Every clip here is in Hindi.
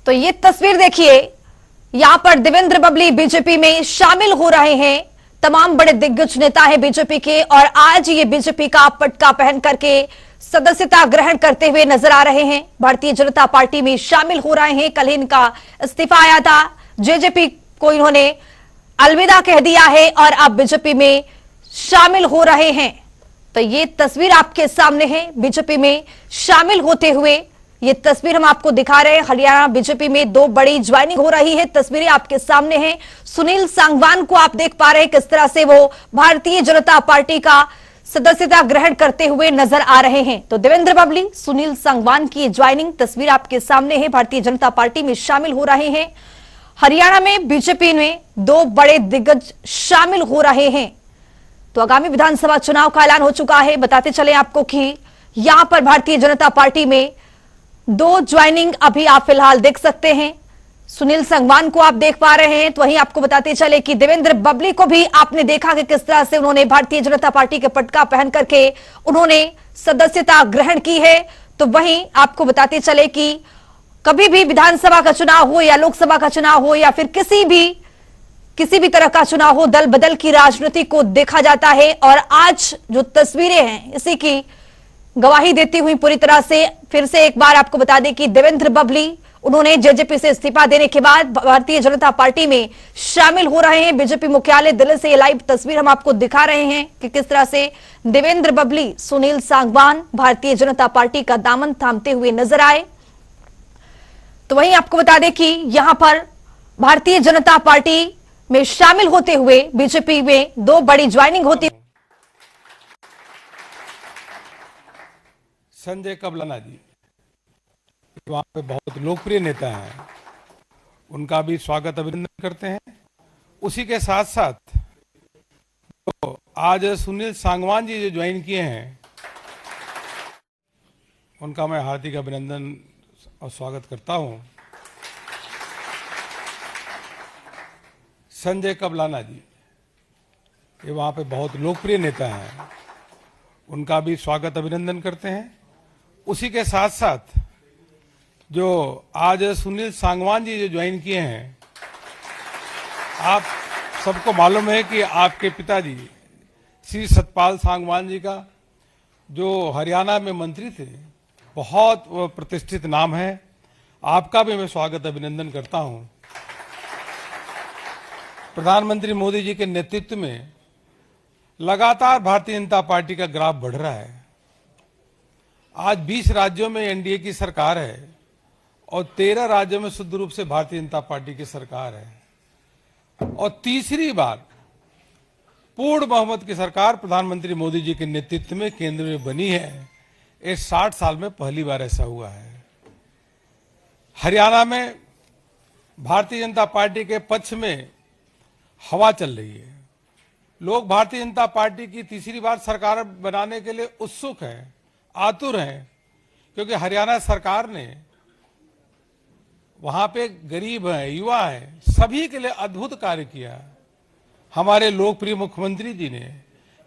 तो ये तस्वीर देखिए, यहां पर देवेंद्र बबली बीजेपी में शामिल हो रहे हैं। तमाम बड़े दिग्गज नेता हैं बीजेपी के और आज ये बीजेपी का पटका पहन करके सदस्यता ग्रहण करते हुए नजर आ रहे हैं। भारतीय जनता पार्टी में शामिल हो रहे हैं। कल इनका इस्तीफा आया था, जेजेपी को इन्होंने अलविदा कह दिया है और अब बीजेपी में शामिल हो रहे हैं। तो ये तस्वीर आपके सामने है, बीजेपी में शामिल होते हुए ये तस्वीर हम आपको दिखा रहे हैं। हरियाणा बीजेपी में दो बड़ी ज्वाइनिंग हो रही है, तस्वीरें आपके सामने हैं। सुनील सांगवान को आप देख पा रहे हैं किस तरह से वो भारतीय जनता पार्टी का सदस्यता ग्रहण करते हुए नजर आ रहे हैं। तो देवेंद्र बबली, सुनील सांगवान की ज्वाइनिंग तस्वीर आपके सामने है। भारतीय जनता पार्टी में शामिल हो रहे हैं। हरियाणा में बीजेपी में दो बड़े दिग्गज शामिल हो रहे हैं। तो आगामी विधानसभा चुनाव का ऐलान हो चुका है। बताते चले आपको कि यहां पर भारतीय जनता पार्टी में दो ज्वाइनिंग अभी आप फिलहाल देख सकते हैं। सुनील सांगवान को आप देख पा रहे हैं। तो वहीं आपको बताते चले कि देवेंद्र बबली को भी आपने देखा कि किस तरह से उन्होंने भारतीय जनता पार्टी के पटका पहन करके उन्होंने सदस्यता ग्रहण की है। तो वहीं आपको बताते चले कि कभी भी विधानसभा का चुनाव हो या लोकसभा का चुनाव हो या फिर किसी भी तरह का चुनाव हो, दल बदल की राजनीति को देखा जाता है। और आज जो तस्वीरें हैं इसी की गवाही देती हुई पूरी तरह से फिर से एक बार आपको बता दें कि देवेंद्र बबली उन्होंने जेजेपी से इस्तीफा देने के बाद भारतीय जनता पार्टी में शामिल हो रहे हैं। बीजेपी मुख्यालय दिल्ली से ये लाइव तस्वीर हम आपको दिखा रहे हैं कि किस तरह से देवेंद्र बबली, सुनील सांगवान भारतीय जनता पार्टी का दामन थामते हुए नजर आए। तो वहीं आपको बता दें कि यहां पर भारतीय जनता पार्टी में शामिल होते हुए बीजेपी में दो बड़ी ज्वाइनिंग होती। संजय कबलाना जी वहाँ पे बहुत लोकप्रिय नेता हैं, उनका भी स्वागत अभिनंदन करते हैं। उसी के साथ साथ तो आज सुनील सांगवान जी जो ज्वाइन किए हैं उनका मैं हार्दिक अभिनंदन और स्वागत करता हूं। संजय कबलाना जी ये वहाँ पे बहुत लोकप्रिय नेता हैं, उनका भी स्वागत अभिनंदन करते हैं। उसी के साथ साथ जो आज सुनील सांगवान जी जो ज्वाइन किए हैं, आप सबको मालूम है कि आपके पिताजी श्री सतपाल सांगवान जी का जो हरियाणा में मंत्री थे, बहुत प्रतिष्ठित नाम है। आपका भी मैं स्वागत अभिनंदन करता हूं। प्रधानमंत्री मोदी जी के नेतृत्व में लगातार भारतीय जनता पार्टी का ग्राफ बढ़ रहा है। आज 20 राज्यों में एनडीए की सरकार है और 13 राज्यों में शुद्ध रूप से भारतीय जनता पार्टी की सरकार है और तीसरी बार पूर्ण बहुमत की सरकार प्रधानमंत्री मोदी जी के नेतृत्व में केंद्र में बनी है। ये 60 साल में पहली बार ऐसा हुआ है। हरियाणा में भारतीय जनता पार्टी के पक्ष में हवा चल रही है। लोग भारतीय जनता पार्टी की तीसरी बार सरकार बनाने के लिए उत्सुक हैं, आतुर हैं, क्योंकि हरियाणा सरकार ने वहां पे गरीब हैं, युवा हैं, सभी के लिए अद्भुत कार्य किया। हमारे लोकप्रिय मुख्यमंत्री जी ने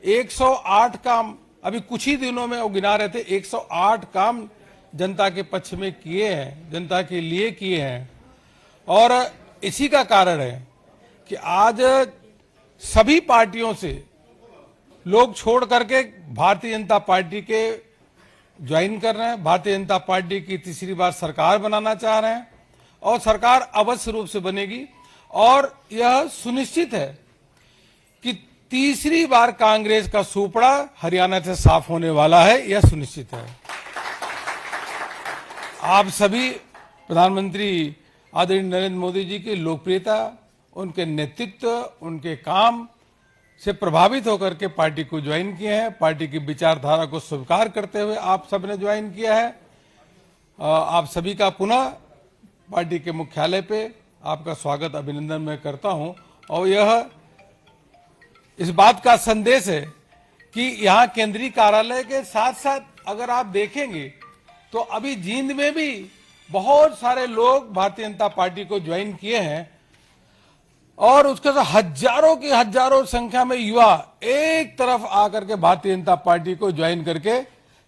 108 काम अभी कुछ ही दिनों में वो गिना रहे थे, 108 काम जनता के पक्ष में किए हैं, जनता के लिए किए हैं। और इसी का कारण है कि आज सभी पार्टियों से लोग छोड़ करके भारतीय जनता पार्टी के ज्वाइन कर रहे हैं, भारतीय जनता पार्टी की तीसरी बार सरकार बनाना चाह रहे हैं और सरकार अवश्य रूप से बनेगी। और यह सुनिश्चित है कि तीसरी बार कांग्रेस का सुपड़ा हरियाणा से साफ होने वाला है, यह सुनिश्चित है। आप सभी प्रधानमंत्री आदरणीय नरेंद्र मोदी जी की लोकप्रियता, उनके नेतृत्व, उनके काम से प्रभावित होकर के पार्टी को ज्वाइन किए हैं। पार्टी की विचारधारा को स्वीकार करते हुए आप सबने ज्वाइन किया है। आप सभी का पुनः पार्टी के मुख्यालय पे आपका स्वागत अभिनंदन मैं करता हूं। और यह इस बात का संदेश है कि यहाँ केंद्रीय कार्यालय के साथ साथ अगर आप देखेंगे तो अभी जींद में भी बहुत सारे लोग भारतीय जनता पार्टी को ज्वाइन किए हैं और उसके साथ हजारों की हजारों संख्या में युवा एक तरफ आकर के भारतीय जनता पार्टी को ज्वाइन करके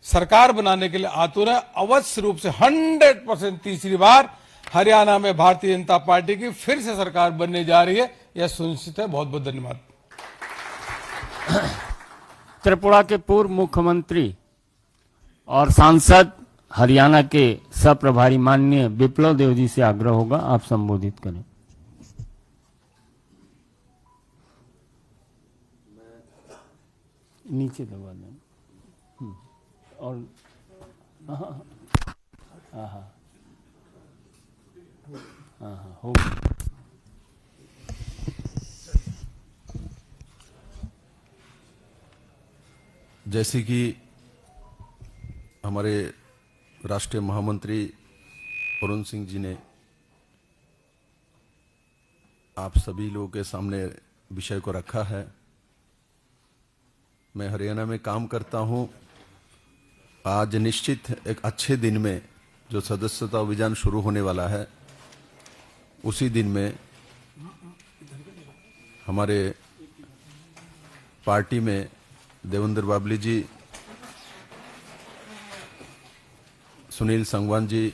सरकार बनाने के लिए आतुर है। अवश्य रूप से 100% तीसरी बार हरियाणा में भारतीय जनता पार्टी की फिर से सरकार बनने जा रही है, यह सुनिश्चित है। बहुत बहुत धन्यवाद। त्रिपुरा के पूर्व मुख्यमंत्री और सांसद हरियाणा के सह-प्रभारी माननीय विप्लव देव जी से आग्रह होगा, आप संबोधित करें। नीचे दबा दें और हो जैसे कि हमारे राष्ट्रीय महामंत्री अरुण सिंह जी ने आप सभी लोगों के सामने विषय को रखा है, मैं हरियाणा में काम करता हूं। आज निश्चित एक अच्छे दिन में जो सदस्यता अभियान शुरू होने वाला है, उसी दिन में हमारे पार्टी में देवेंद्र बाबली जी, सुनील संगवान जी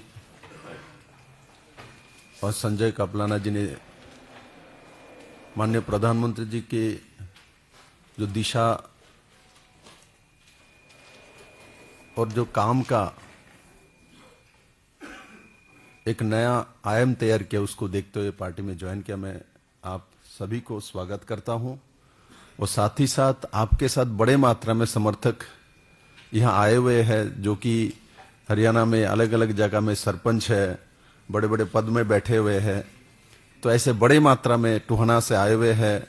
और संजय कापलाना जी ने माननीय प्रधानमंत्री जी के जो दिशा और जो काम का एक नया आयाम तैयार किया, उसको देखते हुए पार्टी में ज्वाइन किया। मैं आप सभी को स्वागत करता हूं और साथ ही साथ आपके साथ बड़े मात्रा में समर्थक यहां आए हुए हैं, जो कि हरियाणा में अलग अलग जगह में सरपंच है, बड़े बड़े पद में बैठे हुए हैं। तो ऐसे बड़े मात्रा में टोहना से आए हुए हैं,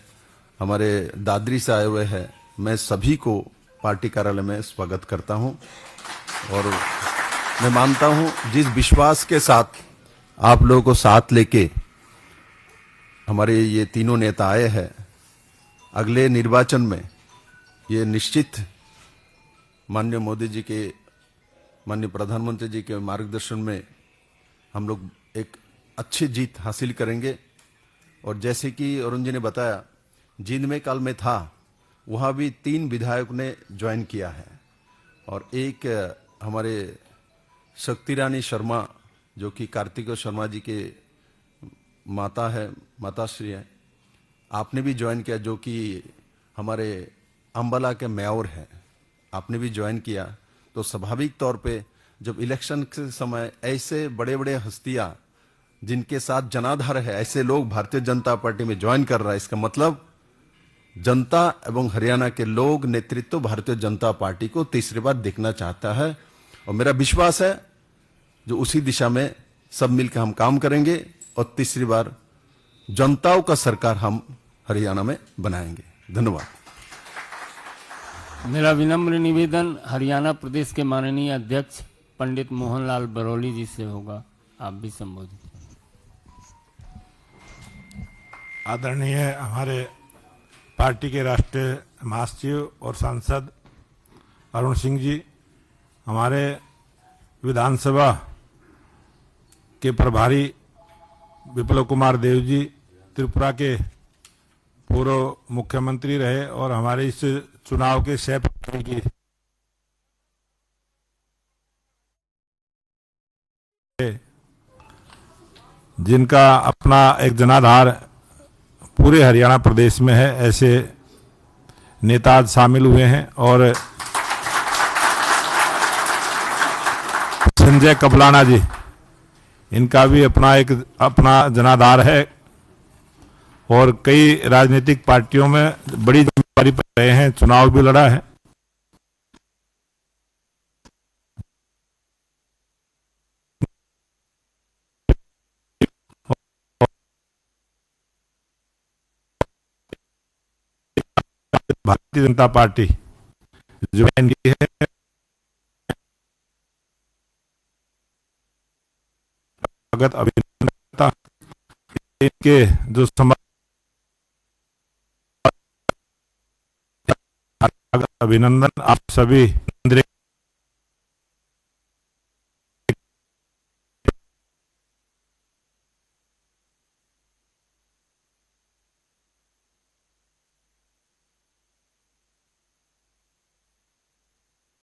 हमारे दादरी से आए हुए हैं। मैं सभी को पार्टी कार्यालय में स्वागत करता हूं और मैं मानता हूं जिस विश्वास के साथ आप लोगों को साथ लेके हमारे ये तीनों नेता आए हैं, अगले निर्वाचन में ये निश्चित माननीय मोदी जी के, माननीय प्रधानमंत्री जी के मार्गदर्शन में हम लोग एक अच्छी जीत हासिल करेंगे। और जैसे कि अरुण जी ने बताया, जींद में कल में था, वहाँ भी 3 विधायक ने ज्वाइन किया है और एक हमारे शक्ति रानी शर्मा, जो कि कार्तिक शर्मा जी के माता है, माताश्री है, आपने भी ज्वाइन किया, जो कि हमारे अंबाला के मेयर हैं, आपने भी ज्वाइन किया। तो स्वाभाविक तौर पे जब इलेक्शन के समय ऐसे बड़े बड़े हस्तियां जिनके साथ जनाधार है, ऐसे लोग भारतीय जनता पार्टी में ज्वाइन कर रहा है, इसका मतलब जनता एवं हरियाणा के लोग नेतृत्व भारतीय जनता पार्टी को तीसरी बार देखना चाहता है। और मेरा विश्वास है जो उसी दिशा में सब मिलकर हम काम करेंगे और तीसरी बार जनताओं का सरकार हम हरियाणा में बनाएंगे। धन्यवाद। मेरा विनम्र निवेदन हरियाणा प्रदेश के माननीय अध्यक्ष पंडित मोहनलाल बरौली जी से होगा, आप भी संबोधित। आदरणीय हमारे पार्टी के राष्ट्रीय महासचिव और सांसद अरुण सिंह जी, हमारे विधानसभा के प्रभारी विप्लव कुमार देव जी, त्रिपुरा के पूर्व मुख्यमंत्री रहे और हमारे इस चुनाव के सह प्रभारी की जिनका अपना एक जनाधार पूरे हरियाणा प्रदेश में है, ऐसे नेता आज शामिल हुए हैं। और संजय कपलाना जी, इनका भी अपना जनाधार है और कई राजनीतिक पार्टियों में बड़ी जिम्मेदारी पर रहे हैं, चुनाव भी लड़ा है। भारतीय जनता पार्टी ज्वाइन की है, स्वागत अभिनंदन इनके जो अभिनंदन आप सभी